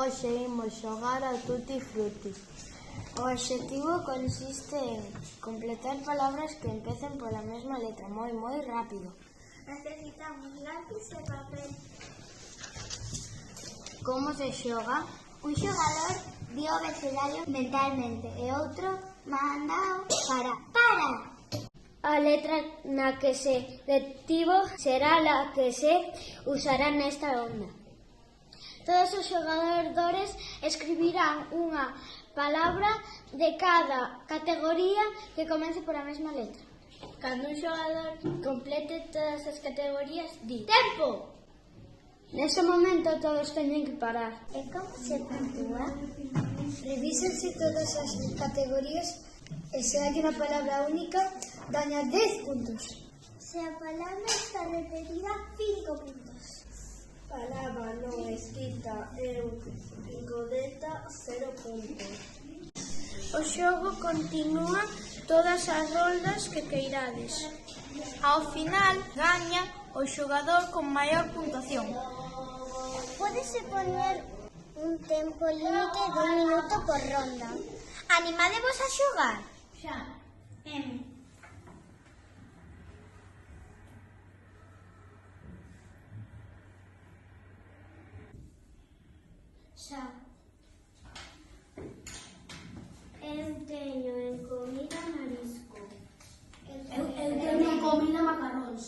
Hoxe imos xogar ao Tutti Frutti. O obxectivo consiste en completar palabras que empecen pola mesma letra, moi rápido. Necesitamos lápiz e papel. Como se xoga? Un xogador di o abecedario mentalmente e outro mandao para. A letra na que se detivo será a que se usará nesta ronda. Todos os xogadores escribirán unha palabra de cada categoría que comece pola mesma letra. Cando un xogador complete todas as categorías, di tempo! Nese momento todos teñen que parar. E como se puntúa? Revísense todas as categorías e se hai unha palabra única, daña 10 puntos. Se a palabra está repetida, 5 puntos. Palabra non escrita eu godeta 0 puntos. O xogo continúa todas as roldas que queirades. Ao final gaña o xogador con maior puntuación. Pódese poner un tempo límite de 1 minuto por ronda. Animadevos a xogar? Xa. Xa. Eu teño en comida marisco. Eu teño en comida macarróns.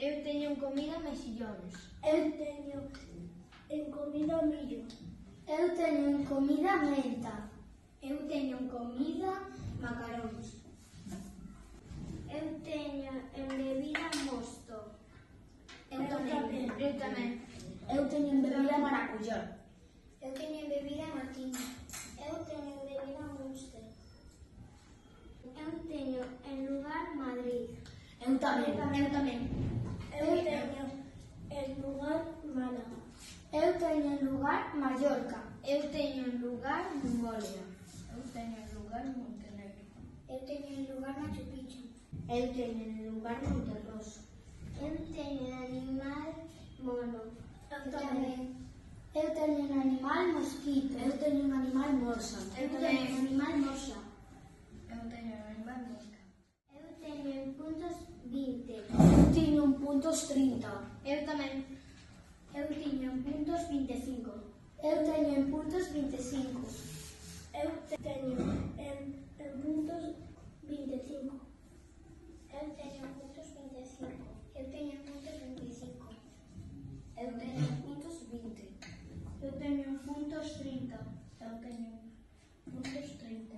Eu teño en comida mexillóns. Eu teño en comida millo. Eu teño en comida menta. Eu teño en comida macarróns. Eu teño en bebida mosto. Eu tamén. Eu teño en bebida maracuyá. Eu teño en bebida martini. Eu teño en bebida monster. Eu teño en lugar Madrid. Eu tamén. Eu tamén. Eu teño en lugar Málaga. Eu teño en lugar Mallorca. Eu teño en lugar Mongolia. Eu teño en lugar Montenegro. Eu teño en lugar Machu Picchu. Eu teño en lugar Monterroso. Eu teño en animal mono. Eu tamén. Eu teño en animal mosquito. Eu teño en animal morsa. Eu teño en animal morsa. Eu teño en animal mosca. Eu teño en puntos 20. Eu teño en puntos 30. Eu tamén. Eu teño en puntos 25. Eu teño en puntos 25. Eu teño en puntos 25. Eu teño en puntos 25. Eu teño en puntos 25. Eu teño en puntos 20. Eu teño en puntos 30. Eu teño en puntos 30.